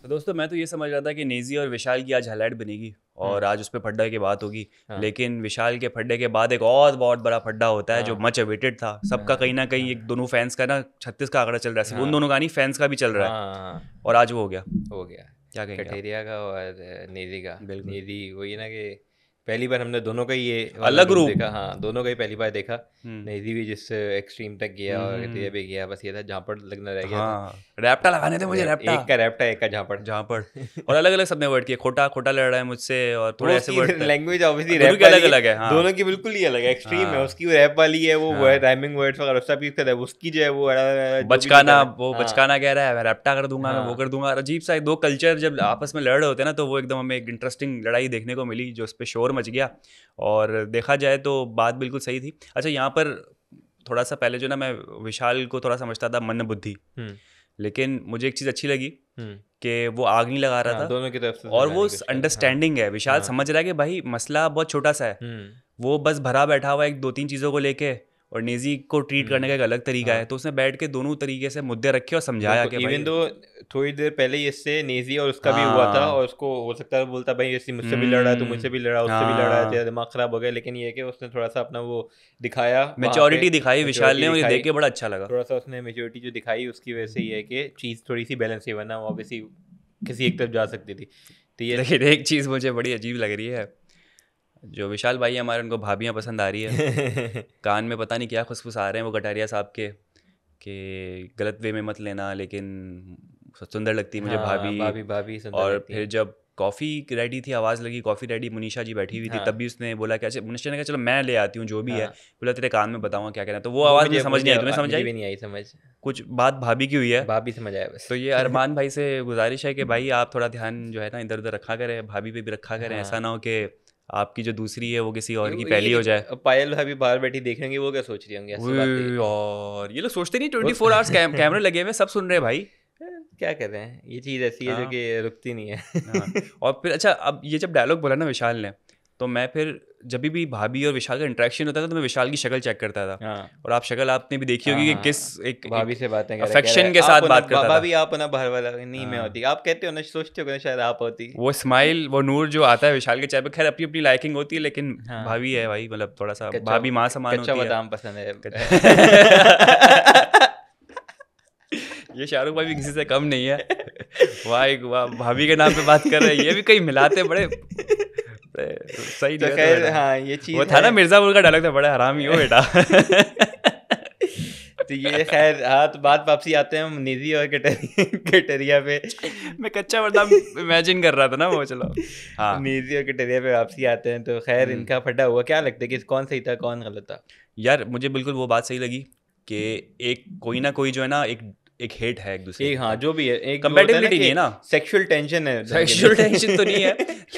तो दोस्तों मैं तो ये समझ रहा था कि नेजी और विशाल की आज हाईलाइट बनेगी और आज उस पर फड्डा की बात होगी। हाँ लेकिन विशाल के फड्डे के बाद एक और बहुत बड़ा फड्डा होता है जो हाँ मच अवेटेड था सबका, कहीं ना कहीं एक दोनों फैंस का ना 36 का आंकड़ा चल रहा है, सिर्फ उन हाँ दोनों का नहीं फैंस का भी चल रहा है। हाँ और आज वो हो गया। हो गया। क्या कहेंगे आप? कटेरिया का और नेजी का। बिल्कुल। नेजी वही ना कि पहली बार हमने दोनों का ही ये वाला अलग रूप रूप। देखा। हाँ, दोनों का ही पहली बार देखा। हम्म। नेजी भी जिस एक्सट्रीम तक गया और कटेरिया हम्म। भी गया, बस ये था झापड़ लगना रह गया था। हाँ, रैप्टा लगाने थे मुझे, रैप्टा। एक का रैप्टा, एक का झापड़। जहाँ पर और अलग अलग सबने वर्ड किए, खोटा खोटा लड़ रहा है मुझसे और वो थोड़े ऐसे उसकी वर्ड थे। लैंग्वेज ऑब्वियसली दोनों रैप की अलग वाली है। अलग है। हाँ दोनों की बिल्कुल ही अलग है, एक्सट्रीम है। हाँ उसकी रैप वाली है, वो हाँ। राइमिंग वर्ड्स वगैरह सब यूज करता है। उसकी जो है वो जो भी बचकाना, निकल रहा है। वो हाँ बचकाना कह रहा है, मैं रैप्टा कर दूंगा, मैं वो हाँ कर दूंगा। अजीब सा दो कल्चर जब आपस में लड़ रहे होते हैं ना, तो वो एकदम हमें एक इंटरेस्टिंग लड़ाई देखने को मिली जो उस पर शोर मच गया। और देखा जाए तो बात बिल्कुल सही थी। अच्छा, यहाँ पर थोड़ा सा पहले जो ना, मैं विशाल को थोड़ा समझता था मन बुद्धि, हम्म लेकिन मुझे एक चीज़ अच्छी लगी हम्म कि वो आग नहीं लगा रहा हाँ, था। दोनों की तरफ से और वो समझाने की कोशिश कर रहे हैं। अंडरस्टैंडिंग है, विशाल हाँ समझ रहा है कि भाई मसला बहुत छोटा सा है। हम्म वो बस भरा बैठा हुआ है एक दो तीन चीज़ों को लेके, और नेजी को ट्रीट करने हम्म का एक अलग तरीका है। हाँ, तो उसने बैठ के दोनों तरीके से मुद्दे रखे और समझाया बिल्कुल। कि इवन भाई। दो थोड़ी देर पहले ही इससे नेजी और उसका भी हुआ था, हाँ। और उसको हो सकता है बोलता भाई ऐसे मुझसे भी लड़ रहा है, तो मुझसे भी लड़ रहा है, उससे भी लड़ रहा है, तेरा हाँ, दिमाग खराब हो गया। लेकिन ये है कि उसने थोड़ा सा अपना वो दिखाया वहाँ पे, मेच्योरिटी दिखाई विशाल मेच्योरिटी ने, और ये दिखाई। देख के बड़ा अच्छा लगा। थोड़ा सा उसने मेच्योरिटी जो दिखाई, उसकी वजह से ये है कि चीज़ थोड़ी सी बैलेंस है, वरना वो ऑब्वियसली किसी एक तरफ जा सकती थी। तो ये लेकिन एक चीज़ मुझे बड़ी अजीब लग रही है, जो विशाल भाई हमारे, उनको भाभियाँ पसंद आ रही है। कान में पता नहीं क्या खुसफुस आ रहे हैं वो कटारिया साहब के, कि गलत वे में मत लेना, लेकिन सुंदर लगती है मुझे हाँ, भाभी। भाभी भाभी सुंदर और लगती फिर हैं। जब कॉफ़ी रेडी थी, आवाज़ लगी कॉफ़ी रेडी, मुनीषा जी बैठी हुई थी, तब हाँ भी उसने बोला कि अच्छा, मुनीषा ने कहा चलो मैं ले आती हूँ जो भी है। हाँ, बोला तेरे कान में बताऊँगा क्या कहना है। तो वो वो आवाज़ मुझे मुझे समझ नहीं आई, तुम्हें समझ मुझे आई? भी नहीं आई समझ। कुछ बात भाभी की हुई है। भाभी समझ आया बस। तो ये अरमान भाई से गुजारिश है कि भाई आप थोड़ा ध्यान जो है ना इधर उधर रखा करें, भाभी पे भी रखा करें, ऐसा हाँ, ना हो कि आपकी जो दूसरी है वो किसी और की ये पहली हो जाए। पायल भाभी बाहर बैठी देख रही होंगी, वो क्या सोच रही होंगी, ऐसी बात है वही, ये। और ये लोग सोचते नहीं वो 24 आवर्स कैमरे लगे हुए हैं, सब सुन रहे हैं भाई। क्या कर रहे हैं, ये चीज़ ऐसी है जो हाँ कि रुकती नहीं हाँ। है। और फिर अच्छा, अब ये जब डायलॉग बोला ना विशाल ने, तो मैं फिर जब भी भाभी और विशाल का इंटरेक्शन होता था तो मैं विशाल की शक्ल चेक करता था। हाँ और आप शक्ल आपने भी देखी हाँ होगी कि किस हाँ, एक एक भाभी से बातें कह रहा अफेक्शन है, के आप साथ हो ना बात करता था। भाभी, आप हो ना बाहर वाला, नहीं मैं हाँ, होती, आप कहते हो ना, सोचते हो ना शायद आप होती। वो स्माइल, वो नूर जो आता है विशाल के चेहरे पे, खैर अपनी अपनी लाइकिंग होती है, लेकिन हाँ, भाभी है भाई, मतलब थोड़ा सा कच्चा भाभी माँ समान कच्चा होती है। बादाम पसंद है। ये शाहरुख भाई भी किसी से कम नहीं है। वाह वाह, भाभी के नाम पे बात कर रहे हैं, ये भी कहीं मिलाते बड़े सही तो नहीं है तो खैर बेटा। हाँ, ये वो चीज़ था है। ना मिर्जापुर का डायलॉग था, बड़ा हरामी हो बेटा। तो ये खैर हाँ, तो बात वापसी आते हैं हम निधि और कटरिया पे। मैं कच्चा बादाम इमेजिन कर रहा था ना वो, चलो। हाँ। निधि और कटरिया पे वापसी आते हैं। तो खैर इनका फटा हुआ, क्या लगता है कि कौन सही था कौन गलत था? यार मुझे बिल्कुल वो बात सही लगी कि एक कोई ना कोई जो है ना, एक एक हेट है एक दूसरे एक के हाँ, ऊपर। जो भी है, एक जो होता है ना कंपेटेबिलिटी नहीं कि है ना, सेक्सुअल टेंशन है दोनों के सेक्सुअल बीच। टेंशन तो नहीं है।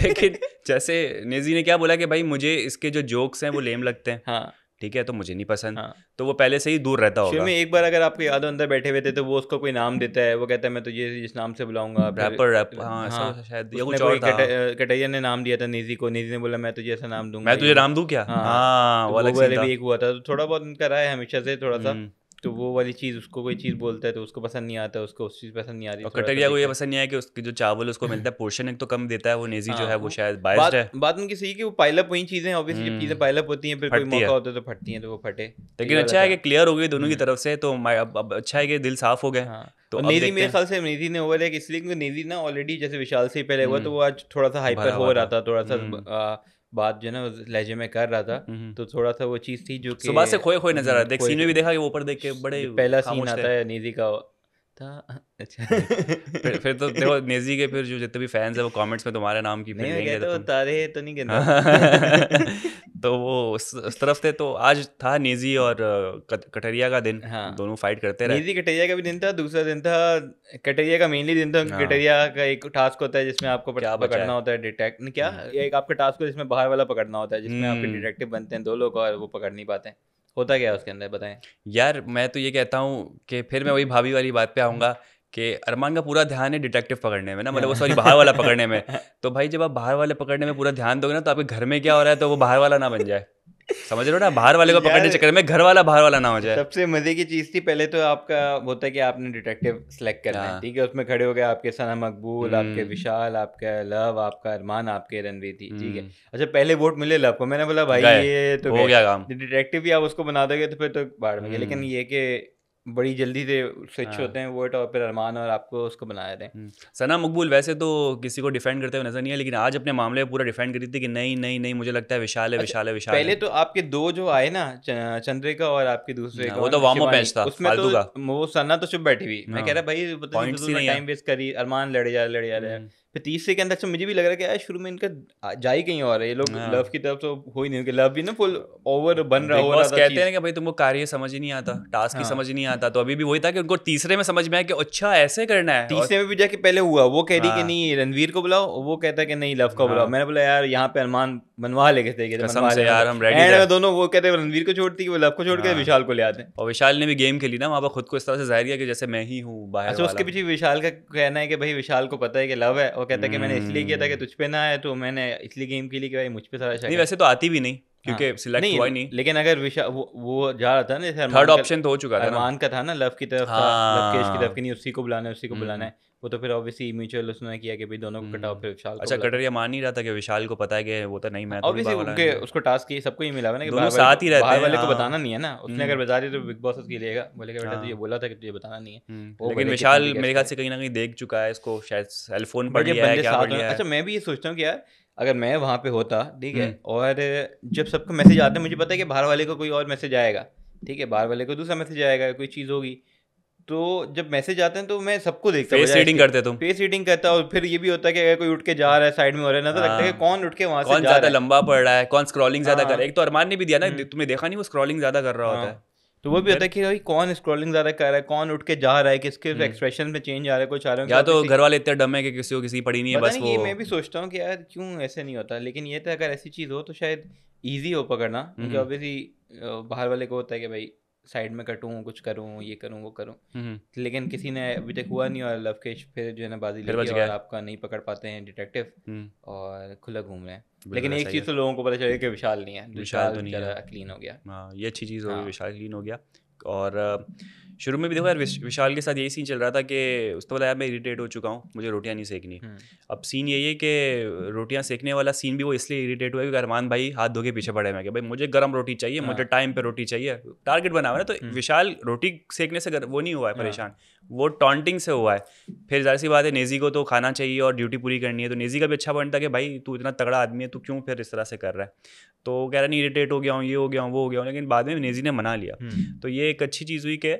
लेकिन जैसे नेजी ने क्या बोला कि भाई मुझे इसके जो जोक्स हैं वो लेम लगते हैं, हाँ ठीक है, तो मुझे नहीं पसंद। हाँ, तो वो पहले से ही दूर रहता शुरू होगा। में एक बार अगर आपको याद हो अंदर बैठे हुए थे, तो वो उसको कोई नाम देता है, वो कहता है मैं तुझे इस नाम से बुलाऊंगा। फिर रैपर हाँ, ऐसा हाँ, शायद, या उसने कुछ और कोई था। कटैया ने नाम दिया था निधि को, निधि ने बोला मैं तुझे ऐसा नाम दूंगा, मैं ये तुझे वो। नाम दूं क्या? हाँ, हाँ, तो वो वो अलग सीन वाले था। भी एक हुआ था। तो थोड़ा बहुत उनका रहा है हमेशा से थोड़ा सा। हम्म। तो वो वाली चीज़, उसको कोई चीज़ बोलता है तो उसको पसंद नहीं आता, उसको उस चीज़ पसंद नहीं आती, और थोड़ा सा कटरिया को ये दिक्कत। पसंद नहीं है कि उसकी जो चावल उसको मिलता है पोर्शन एक तो कम देता है, वो नेजी जो हाँ, है वो शायद बायस्ड बात है। बात उनकी सही है कि वो पाइलअप वही चीज़ें, ऑब्वियसली जब चीज़ें पाइलअप होती हैं, फिर कोई फटती है। मौका होता है तो फटती हैं, तो वो फटे, तो ये लेकिन वाला अच्छा है था। कि क्लियर हो गई दोनों की हम्म तरफ से, तो अब अच्छा है कि दिल साफ हो गए। हाँ, तो और अब नेजी देखते मेरे हैं। ख्याल से नेजी ने ओवर है इसलिए क्योंकि नेजी ना ऑलरेडी जैसे विशाल से ही पहले हुआ, तो वो आज थोड़ा सा हाइपर भरा हो हुआ रहा था। था, थोड़ा सा बात जो है ना उस लहजे में कर रहा था। हम्म। तो थोड़ा सा वो चीज़ थी जो कि सुबह से खोए खोए नजर आ रहे थे, एक खोए सीन में भी देखा कि वो ऊपर देख के बड़े जब पहला सीन खामोश थे। आता है नेजी का था। अच्छा। फिर तो देखो नेजी के फिर जो जितने भी फैंस हैं वो कमेंट्स में तुम्हारे नाम की फिर नहीं, मैं लेंगे तो कहता हूँ तुम। तारे तो नहीं गिनता। तो वो उस तरफ थे। तो आज था नेजी और कटरिया का दिन, हाँ, दोनों फाइट करते रहे। नेजी कटरिया का भी दिन था, दूसरा दिन था कटरिया का, मेनली दिन था क्योंकि हाँ, कटरिया का एक टास्क होता है जिसमें आपको क्या बचा पकड़ना है? होता है डिटेक्ट नहीं, क्या हम्म। एक आपका टास्क है जिसमें बाहर वाला पकड़ना होता है, जिसमें आपके हम्म। डिटेक्टिव बनते हैं दो लोग और वो पकड़ नहीं पाते हैं। होता क्या है उसके अंदर, बताएं। यार मैं तो ये कहता हूँ कि फिर मैं वही भाभी वाली बात पे आऊँगा कि अरमान का पूरा ध्यान है डिटेक्टिव पकड़ने में ना, मतलब वो सॉरी बाहर वाला पकड़ने में। तो भाई जब आप बाहर वाले पकड़ने में पूरा ध्यान दोगे ना, तो आपके घर में क्या हो रहा है तो वो बाहर वाला ना बन जाए। समझ रहे हो ना, बाहर वाले को पकड़ने चक्कर में घर वाला बाहर वाला ना हो जाए। सबसे मजे की चीज थी, पहले तो आपका होता है कि आपने डिटेक्टिव सेलेक्ट करना है, ठीक है, उसमें खड़े हो गए आपके सना मकबूल, आपके विशाल, आपका लव, आपका अरमान, आपके रणवीर थी, ठीक है। अच्छा पहले वोट मिले लव को, मैंने बोला भाई ये तो हो गया काम, डिटेक्टिव भी आप उसको बना दोगे तो फिर तो बाढ़ में गया। लेकिन ये कि बड़ी जल्दी से स्विच होते हैं वोट, और फिर अरमान और आपको उसको बनाया थे। सना मकबूल वैसे तो किसी को डिफेंड करते हुए नजर नहीं है, लेकिन आज अपने मामले में पूरा डिफेंड करी थी कि नहीं नहीं नहीं, मुझे लगता है विशाल है, विशाल है, विशाल पहले है। तो आपके दो जो आए ना, चंद्रिका और आपके दूसरे वो तो वार्म अप मैच था उसमें फालतू तो का, वो सना तो चुप बैठी हुई, मैं कह रहा भाई पता नहीं पॉइंट्स ही नहीं टाइम वेस्ट करी, अरमान लड़े जा रहा है। फिर तीसरे के अंदर से मुझे भी लग रहा है कि यार शुरू में इनका जा ही कहीं और है, ये लोग लव की तरफ तो हो ही नहीं, लव भी ना फुल ओवर बन रहा हो रहा था। कहते हैं कि भाई तुमको कार्य समझ ही नहीं आता, टास्क ही समझ नहीं आता, तो अभी भी वही था कि उनको तीसरे में समझ में आया कि अच्छा ऐसे करना है। तीसरे में भी जाके पहले हुआ, वो कह रही कि नहीं रणवीर को बुलाओ, वो कहता है कि नहीं लव को बुलाओ। मैंने बोला यार यहाँ पे अरमान बनवा ले कसम से यार हम रेडी थे। दोनों वो कहते हैं रणवीर को छोड़ती है, वो लव को छोड़ के विशाल को ले आते हैं। और विशाल ने भी गेम खेली ना वहाँ पर, खुद को इस तरह से जाहिर किया कि जैसे मैं ही हूँ बाहर अच्छा, उसके पीछे विशाल का कहना है कि भाई विशाल को पता है कि लव है, और कहता है कि मैंने इसलिए किया था कि तुझ पे ना है, तो मैंने इसलिए गेम के लिए कि भाई मुझ पे सारा शक है। नहीं वैसे तो आती भी नहीं क्योंकि सिलेक्ट हुआ ही नहीं, लेकिन अगर विशाल वो जा रहा था ना, जैसे थर्ड ऑप्शन तो हो चुका था ना, अरमान का था ना लव की तरफ था, लवकेश की तरफ की नहीं, उसी को बुलाना है, उसी को बुलाना है, वो तो फिर ऑब्वियसली म्यूचुअल उसने किया कि भाई दोनों को कटाओ, फिर विशाल को। अच्छा कटरिया मान नहीं रहा था कि विशाल को पता है कि वो तो नहीं, मैं तो ऑब्वियसली उनके उसको टास्क ही सबको ही मिला है ना कि दोनों साथ ही रहते हैं, बाहर वाले को बताना नहीं है ना, उसने अगर बता दिया तो बिग बॉस उसकी लेगा, बोलेगा बेटा तुझे बोला था कि तुझे बताना नहीं है। लेकिन विशाल मेरे ख्याल से कहीं ना कहीं देख चुका है इसको, शायद सेल फोन पढ़ लिया है, क्या पढ़ लिया है। अच्छा मैं भी ये सोचता हूँ कि यार अगर मैं वहाँ पे होता, ठीक है, और जब सबको मैसेज आते हैं, मुझे पता है कि बाहर वाले को कोई और मैसेज आएगा, ठीक है, बाहर वाले को दूसरा मैसेज आएगा, कोई चीज़ होगी, तो जब मैसेज आते हैं तो मैं सबको देखता हूँ। फेस रीडिंग करते तुम? फेस रीडिंग करता, और फिर ये भी होता है कि अगर कोई उठ के जा रहा है साइड में हो रहा है ना, तो लगता है कि कौन उठ के वहाँ से जा रहा है, कौन ज्यादा लंबा पड़ रहा है, कौन स्क्रॉलिंग ज्यादा कर रहा है। एक तो अरमान ने भी दिया ना, तुमने देखा नहीं वो स्क्रॉलिंग ज्यादा कर रहा होता है, तो वो भी होता है कि भाई कौन स्क्रॉलिंग ज्यादा कर रहा है, कौन उठ के जा रहा है, किसके एक्सप्रेशन में चेंज आ रहा है, कुछ आ रहा है, या तो घर वाले इतने डम है कि किसी को किसी पड़ी नहीं है बस वो। ये मैं भी सोचता हूँ कि यार क्यों ऐसे नहीं होता, लेकिन ये था अगर ऐसी चीज़ हो तो शायद ईजी हो पकड़ना, क्योंकि ऑब्वियसली बाहर वाले को होता है कि भाई साइड में कटूँ, कुछ करूँ, ये करूँ, वो करूँ, लेकिन किसी ने अभी तक हुआ नहीं, और लवकेश फिर जो है ना बाजी लगी और आपका नहीं पकड़ पाते हैं डिटेक्टिव और खुला घूम रहे हैं। लेकिन एक चीज़ तो लोगों को पता चले कि विशाल नहीं है, विशाल तो नहीं है, क्लीन हो गया। हाँ ये अच्छी चीज़ हो गई, विशाल क्लीन हो गया। और शुरू में भी देखो यार विशाल के साथ यही सीन चल रहा था कि उसको बोला यार मैं इरिटेट हो चुका हूँ, मुझे रोटियां नहीं सेकनी। अब सीन यही है कि रोटियां सेकने वाला सीन भी वो इसलिए इरिटेट हुआ क्योंकि अरमान भाई हाथ धो के पीछे पड़े हैं कि भाई मुझे गर्म रोटी चाहिए, मुझे टाइम पे रोटी चाहिए, टारगेट बना हुआ है ना। तो विशाल रोटी सेकने से वो नहीं हुआ है परेशान, वो टॉन्टिंग से हुआ है। फिर जाहिर सी बात है नेजी को तो खाना चाहिए और ड्यूटी पूरी करनी है, तो नेजी का भी अच्छा पॉइंट था कि भाई तू इतना तगड़ा आदमी है, तू क्यों फिर इस तरह से कर रहा है। तो कह रहा नहीं इरिटेट हो गया हूँ, ये हो गया हूँ, वो हो गया हूँ, लेकिन बाद में नेजी ने मना लिया। तो ये एक अच्छी चीज़ हुई कि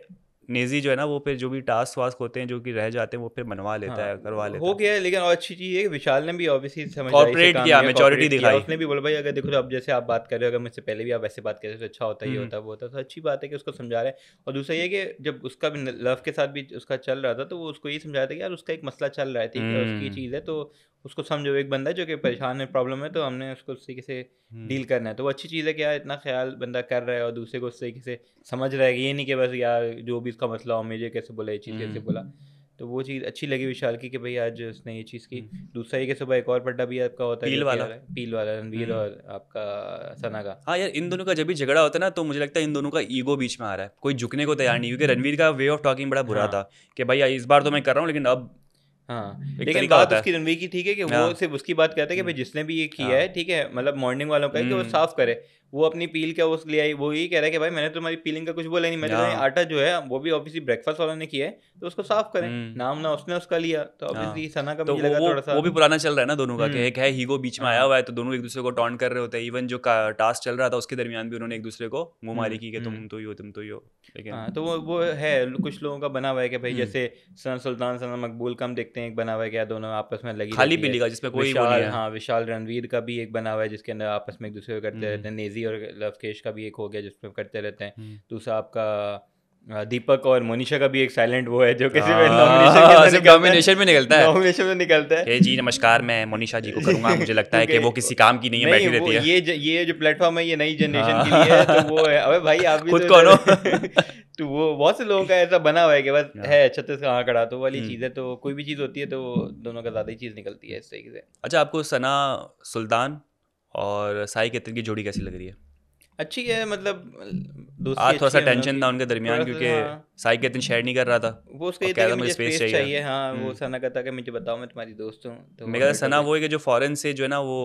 नेजी जो है ना वो फिर जो भी टास्क वास्क होते हैं जो कि रह जाते हैं वो फिर मनवा लेता है, करवा लेता है, हो गया। लेकिन और अच्छी चीज़ है कि विशाल ने भी ऑब्वियसली कॉर्पोरेट किया, मैच्योरिटी दिखाई। उसने भी बोला भाई अगर देखो अब जैसे आप बात कर रहे हो, अगर मुझसे पहले भी आप वैसे बात कर रहे हो तो अच्छा होता, ये होता, वो होता, तो अच्छी बात है कि उसको समझा रहे हैं। और दूसरा ये कि जब उसका भी लव के साथ भी उसका चल रहा था तो वो उसको ये समझा था कि यार उसका एक मसला चल रहा है, ठीक है, उसकी चीज़ है, तो उसको समझो, एक बंदा है जो कि परेशान है, प्रॉब्लम है, तो हमने उसको उस तरीके से डील करना है। तो वो अच्छी चीज़ है कि यार इतना ख्याल बंदा कर रहा है और दूसरे को उस तरीके से समझ रहा है कि ये नहीं कि बस यार जो भी इसका मसला हो, मुझे कैसे बोला, ये चीज़ कैसे बोला। तो वो चीज़ अच्छी लगी विशाल की कि भाई आज उसने ये चीज़ की। दूसरा ये कि सुबह एक और पड्डा भी आपका होता है, पील वाला रणवीर और आपका सना का। हाँ यार इन दोनों का जब भी झगड़ा होता है ना तो मुझे लगता है इन दोनों का ईगो बीच में आ रहा है, कोई झुकने को तैयार नहीं, क्योंकि रणवीर का वे ऑफ टॉकिंग बड़ा बुरा था कि भाई इस बार तो मैं कर रहा हूँ लेकिन अब लेकिन बात उसकी रणवीर की ठीक है कि वो सिर्फ उसकी बात कहता है कि भाई जिसने भी ये किया है, ठीक है, मतलब मॉर्निंग वालों का है कि वो साफ करे। वो अपनी पील क्या उस ले आई, वो यही कह रहा है कि भाई मैंने तुम्हारी पीलिंग का कुछ बोला नहीं, मैंने आटा जो है वो भी ऑब्वियसली ब्रेकफास्ट वालों ने किया है तो उसको साफ करें, नाम ना उसने उसका लिया, तो ऑब्वियसली सना का मुझे लगा थोड़ा सा वो भी पुराना चल रहा है ना दोनों का, कि एक है हीगो बीच में आया हुआ है तो दोनों एक दूसरे को टॉन्ट कर रहे होते हैं। इवन जो टास्क चल रहा था उसके दरमियान भी उन्होंने एक दूसरे को मुंह मारी की कि तुम तो ही हो, तुम तो ही हो। लेकिन तो वो है कुछ लोगों का बना हुआ है कि भाई जैसे सन सुल्तान सना मकबूल का हम देखते हैं एक बना हुआ है कि दोनों आपस में लगी खाली पीली का जिसमें कोई वो नहीं है। हाँ विशाल रणवीर का भी एक बना हुआ है जिसके अंदर आपस में एक दूसरे को करते रहते हैं। नेजी और लवकेश का भी एक हो गया जिसमें करते रहते हैं। दूसरा आपका दीपक और मोनिशा का भी एक साइलेंट वो है जो किसी नॉमिनेशन में निकलता है, नॉमिनेशन में निकलता है। जी नमस्कार मैं मोनिशा जी को करूंगा, मुझे लगता है कि वो किसी काम की नहीं है, बैठी रहती है। ये जो प्लेटफॉर्म है ये नई जनरेशन के लिए है, तो वो है अबे भाई आप भी खुद कौन हो। तो वो बहुत से लोगों का ऐसा बना हुआ है कि बस है छत्तीस कहाँ खड़ा, तो वाली चीज़ है। तो कोई भी चीज़ होती है तो दोनों का ज़्यादा ही चीज़ निकलती है इस तरीके से। अच्छा आपको सना सुल्तान और साई केतन की जोड़ी कैसी लग रही है? अच्छी है, मतलब दोस्ती आज थोड़ा अच्छी सा है हम लोग टेंशन की, था उनके दरमियान, थोड़ा सा क्योंकि हाँ। साई के दिन शेयर नहीं कर रहा था वो उसको और ये था कह कि रहा था मुझे मुझे स्पेस स्पेस चाहिए। चाहिए, हाँ, वो सना कहता कि मुझे बताओ मैं तुम्हारी दोस्त हूँ, तो वो मेरा हमेशा सना कोई वो है कि जो फॉरेन से जो है ना वो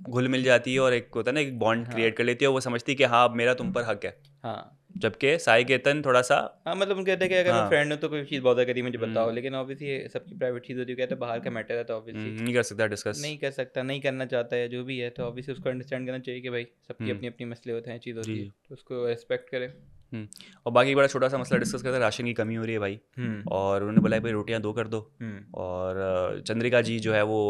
घुल मिल जाती है और एक होता है ना एक बॉन्ड हाँ, क्रिएट कर लेती है, वो समझती है कि हाँ अब मेरा तुम पर हक है, हाँ, जबकि साई केतन थोड़ा सा हाँ, मतलब उनको कहते हैं कि अगर मैं हाँ फ्रेंड हूँ तो कोई चीज़ बॉदर करी मुझे बताओ, हम्म, लेकिन ऑब्वियसली सबकी प्राइवेट चीज़ होती है, कहते हैं बाहर का मैटर है तो ऑब्वियसली नहीं कर सकता डिस्कस। नहीं कर सकता, नहीं करना चाहता है, जो भी है तो ऑब्वियसली उसको अंडरस्टैंड करना चाहिए कि भाई सबकी हम्म, अपनी अपनी मसले होते हैं, चीज़ जी होती है, जी। तो उसको रेस्पेक्ट करें। हम्म, और बाकी बड़ा छोटा सा मसला डिस्कस करते हैं, राशन की कमी हो रही है भाई, हम्म, और उन्होंने बोला है भाई रोटियां दो कर दो। हम्म, और चंद्रिका जी जो है वो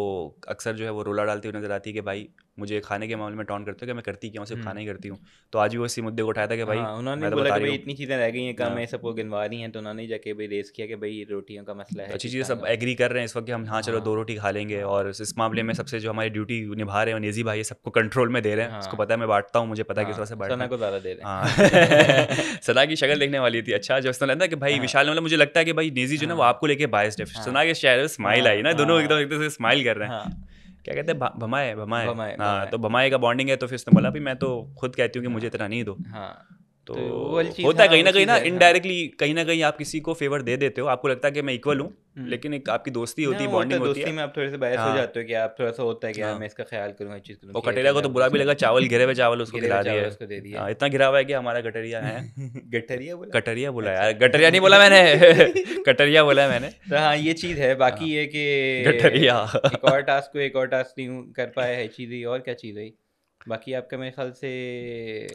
अक्सर जो है वो रोला डालती हुई नजर आती है कि भाई मुझे खाने के मामले में टॉन्ट करते हो कि मैं करती क्या हूँ, सिर्फ खाना हम्म। ही करती हूँ। तो आज भी वो इसी मुद्दे को उठाया था कि भाई हाँ, उन्होंने मैं तो बोला बता कि रही भाई हूँ। इतनी चीज़ें रह गई हैं कम हाँ, है, सबको गिनवा रही हैं, तो उन्होंने जाके भाई रेस किया कि भाई रोटियों का मसला तो है, अच्छी चीज़ चीज़ें खाने सब का। एग्री कर रहे हैं इस वक्त कि हम हाँ चलो दो हाँ, रोटी खा लेंगे, हाँ, और इस मामले में सबसे जो हमारी ड्यूटी निभा रहे हैं नेजी भाई, ये सबको कंट्रोल में दे रहे हैं, उसको हाँ, पता है मैं बांटता हूँ, मुझे पता है किस तरह से हाँ, बांटना सना है। को ज़्यादा दे रहे हाँ हैं। सना की शक्ल देखने वाली थी, अच्छा जो उसने लगता कि भाई हाँ, विशाल, मतलब मुझे लगता है कि भाई नेजी जो है ना वो हाँ, आपको लेके बायस्ड है, हाँ, सना के चेहरे पे स्माइल आई हाँ, ना, दोनों एकदम हाँ, एक दूसरे से स्माइल कर रहे हैं। हाँ, क्या कहते हैं भमाए भमाए। भमाए, हाँ भमाए, तो भमाए का बॉन्डिंग है, तो फिर उसने बोला भी मैं तो खुद कहती हूँ कि मुझे हाँ, इतना नहीं दो। हाँ, तो तो वो वाली चीज़, होता है हाँ, कहीं वो ना चीज़ है, हाँ। इनडायरेक्टली कहीं ना कहीं आप किसी को फेवर दे देते हो, आपको लगता है कि मैं इक्वल हूँ, हुँ। लेकिन एक आपकी दोस्ती ना होती है, वो होता बॉन्डिंग है होती है। दोस्ती में आप थोड़े से बायस हो हाँ जाते हो कि आप थोड़ा-सा होता है कि यार हाँ, मैं इसका ख़्याल करूँ, हर चीज़ करूँ, और केयर कटेरिया को करूँ, तो आप बुरा भी उसमें लगा, चावल घिरे हुए चावल उसको गिरे हुए खिला चावल दिए। उसको दे दिए। हाँ इतना गिरा हुआ है कि हमारा गठरिया है। गठरिया बोला? कटरिया बोला अच्छा। यार, गठरिया नहीं बोला मैंने कटरिया बोला है मैंने। तो हाँ, ये चीज़ है, हाँ बाकी ये कि गठरिया एक और टास्क को एक और टास्क नहीं कर पाया है, चीज़ हुई, और क्या चीज़ हुई? बाकी आपका मेरे ख़्याल से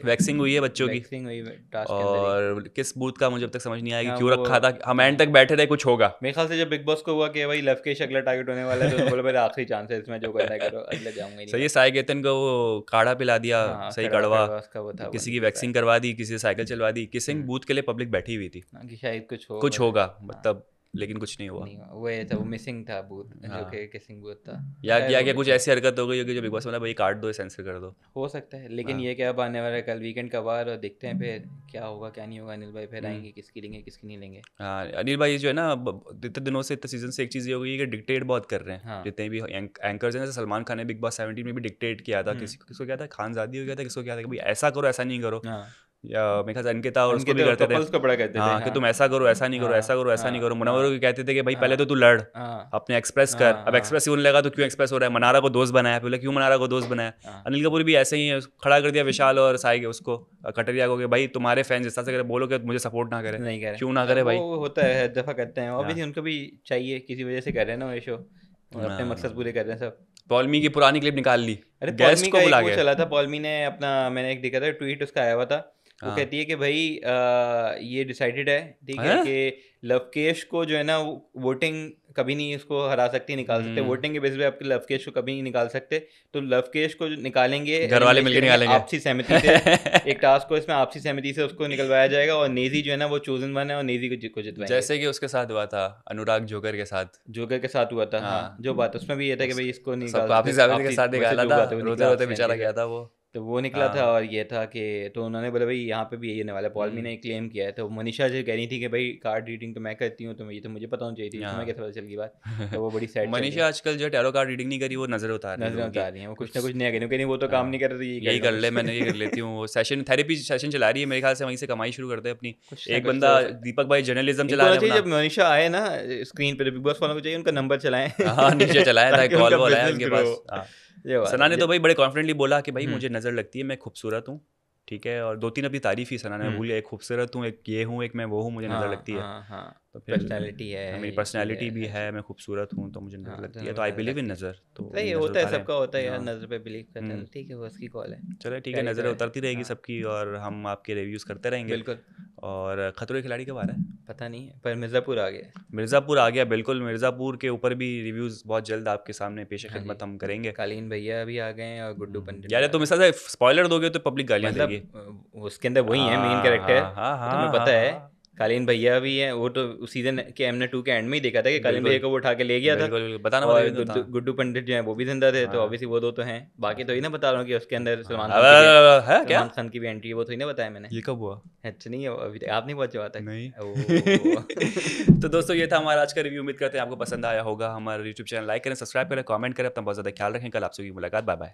वैक्सिंग हुई है बच्चों की, वैक्सिंग हुई टास्क के अंदर ही। और किस बूथ का मुझे अब तक समझ नहीं आया कि हाँ, क्यों वो रखा था, हम एंड हाँ, तक बैठे थे कुछ होगा। मेरे ख़्याल से जब बिग बॉस को हुआ कि भाई लवकेश अगला टारगेट होने वाला है, तो उन्होंने बोला मेरा आखिरी चांस है इसमें, जो करना है करो, अगले जाऊँगा ही नहीं सही है, मैं। साई केतन को वो काढ़ा पिला दिया, हाँ, सही कड़वा कड़वा। कड़वा उसका वो था, किसी वन की दूसरा है। वैक्सिंग करवा दी, किसी से साइकिल चलवा दी, किसिंग हुँ। बूथ के लिए पब्लिक बैठी हुई थी, हाँ, कि शायद कुछ हो, कुछ बट होगा हाँ, मतलब, लेकिन कुछ नहीं हुआ। नहीं हुआ। वो ये था, वो मिसिंग था बूथ, जो हाँ, कि किसिंग बूथ था। या खैर क्या वो क्या भी कुछ छोड़ो, ऐसी हरकत हो गई होगी जो बिग बॉस वाला भाई काट दो, सेंसर कर दो। हो सकता है। लेकिन हाँ ये क्या, अब आने वाला है कल वीकेंड का वार, और देखते हैं फिर क्या होगा, क्या नहीं होगा। अनिल भाई फिर हम्म, आएँगे, किसकी लेंगे, किसकी नहीं लेंगे। हाँ अनिल भाई जो है ना इतने दिनों से, इतने सीजन से एक चीज़ ये हो गई है कि डिक्टेट बहुत कर रहे हैं, हाँ। जितने भी एंकर्स हैं, जैसे सलमान खान ने बिग बॉस 17 में भी डिक्टेट किया था, हुँ। किसी किसको क्या था, खानजादी हो गया था, किसको क्या था कि भाई ऐसा करो ऐसा नहीं करो, हाँ। या मेरे ख्याल से अंकिता और उसको उनके भी तो करते थे। कपल्स को बड़ा कहते थे। हाँ कि हाँ। तुम ऐसा करो ऐसा नहीं करो, ऐसा हाँ, करो ऐसा नहीं करो, हाँ, मुनव्वर हाँ, को कहते थे कि भाई पहले तो हाँ, तू लड़, हाँ, अपने एक्सप्रेस कर, हाँ, अब हाँ, एक्सप्रेस ही होने लगा तो क्यों एक्सप्रेस हो रहा है, मनारा को दोस्त बनाया, बोले क्यों मनारा को दोस्त बनाया। हाँ। अनिल कपूर भी ऐसे ही है, खड़ा कर दिया विशाल और साई के उसको, कटरिया को कि भाई तुम्हारे फैंस इस तरह से करे, बोलो कि मुझे सपोर्ट ना करे, नहीं कह क्यों ना रहे। करे वो भाई। होता है, हर दफ़ा करते हैं। हाँ ऑब्वियसली उनको भी चाहिए, किसी वजह से कर रहे हैं ना वो ये शो। और अपने मकसद पूरे कर रहे हैं सब। पॉलमी की पुरानी क्लिप निकाल ली, अरे गेस्ट पॉलमी का को एक बुला वो के। चला था, पॉलमी ने अपना, मैंने एक देखा था ट्वीट उसका आया हुआ था। वो हाँ कहती है कि भाई ये डिसाइडेड है, ठीक है, हैं? कि लवकेश को जो है ना वोटिंग कभी नहीं उसको हरा सकती, निकाल सकते, हम्म, वोटिंग के बेसिस पे आपके लवकेश को कभी नहीं निकाल सकते। तो लवकेश को जो निकालेंगे, घर वाले एलिमिनेट मिलके करेंगे निकालेंगे। आपसी सहमति से। एक टास्क को इसमें आपसी सहमति से उसको निकलवाया जाएगा, और नेजी जो है ना वो चोजन वन है, और नेजी को जितवाएंगे। जैसे कि उसके साथ हुआ था, अनुराग जोकर के साथ। जोकर के साथ हुआ था, हाँ, हाँ जो बात उसमें भी ये था कि उस भाई इसको नहीं निकाल सबको आपसी सकते, सहमति के आपसी साथ वैसे निकाला जो था, बात है वो रोते निकला रोते आपसी सहमति बेचारा से। गया था वो। तो वो निकला था, हाँ और ये था कि तो उन्होंने बोला भाई यहाँ पे भी यही होने वाला है। पॉलमी ने क्लेम किया है, तो मनीषा जो कह रही थी कि भाई कार्ड रीडिंग तो मैं करती हूँ, तो ये तो मुझे पता होना चाहिए थी, तुम्हें कैसे हाँ पता चल गई बात। तो वो बड़ी सैड चल रही मनीषा है, आजकल जो टैरो कार्ड रीडिंग नहीं करी, वो नजर उतार रही है नजरें लोगों की उतार रही हैं, वो कुछ ना कुछ। कुछ नया करें, नहीं वो तो काम नहीं हाँ कर रही, यही यही कर कर लो ले, कुछ। मैंने ये कर लेती हूँ, वो सेशन थेरेपी सेशन चला रही है मेरे ख्याल से, वहीं से कमाई शुरू करते हैं अपनी। कुछ ना एक कुछ तो बंदा हो सकता है। दीपक भाई जर्नलिज्म इनको चला होना रहे हैं चाहिए अपना। जब मनीषा आए ना स्क्रीन पे, तो बिग बॉस वालों को चाहिए उनका नंबर चलाएं हाँ नीचे चलाया था, ताकि कॉल उनका वॉल आया बिजनेस उनके ग्रो। पास। हाँ ये बात सना है ने तो भाई बड़े कॉन्फिडेंटली बोला कि भाई हम्म, मुझे नज़र लगती है, मैं खूबसूरत हूँ, ठीक है, और दो तीन अपनी तारीफ ही सना ने, मैं हम्म, भूल गया, एक खूबसूरत हूँ, एक ये हूँ, एक मैं वो हूँ, मुझे नज़र हाँ, लगती है। हाँ, हाँ, तो फिर पर्सनैलिटी मेरी है, ये चीज़ पर्सनैलिटी है, भी हर है, चीज़। मैं खूबसूरत हूँ तो मुझे नज़र हाँ, लगती है, दोनों तो को आई नज़र बिलीव इन लगती है। नज़र, तो सही मेरी है, नज़र होता है, उतारे। सबका होता है यार, हाँ नज़र पे बिलीव करता है, ठीक है, वो उसकी कॉल है। चलो ठीक है, क्या ही नज़रें तो है। उतरती रहेगी हाँ, सबकी, और हम आपके रिव्यूज़ करते रहेंगे। बिल्कुल। और खतरों के खिलाड़ी कब आ रहा है? पता नहीं है, पर मिर्ज़ापुर आ गया है। मिर्ज़ापुर आ गया, बिल्कुल, मिर्ज़ापुर के ऊपर भी रिव्यूज़ बहुत जल्द आपके सामने पेश हाँ जी, खिदमत हम करेंगे। कालीन भैया भी आ गए हैं, और गुड्डू पंडित भी यार आ तुम गए इस हैं। तरह से स्पॉइलर दोगे तो पब्लिक गालियाँ देगी। मतलब उसके अंदर वही है मेन हाँ कैरेक्टर, हाँ हाँ वो तो हमें हाँ पता हाँ है। हाँ कालीन भैया भी हैं, वो तो सीजन के हमने 2 के एंड में ही देखा था कि कालीन भैया बिल्कुल को वो उठा के ले गया था। बिल्कुल बिल्कुल, बताना मत और देवी था। गुड्डू पंडित जो हैं वो भी जिंदा थे, तो हाँ ऑब्वियसली वो दो तो हैं। बाकी तो ही ना बता रहा हूँ कि उसके अंदर है क्या? सलमान खान की भी एंट्री है, वो तो ही ना बताया मैंने। ये कब हुआ? अच्छा, नहीं है अभी तक, आप नहीं पहुंचे वहाँ तक। नहीं ओ तो दोस्तों ये था हमारा आज का रिव्यू, उम्मीद करते हैं आपको पसंद आया होगा। हमारा यूट्यूब चैनल लाइक करें, सब्सक्राइब करें, कमेंट करें, अपना बहुत ज़्यादा ख्याल रखें। कल आपसे की मुलाकात, बाय बाय।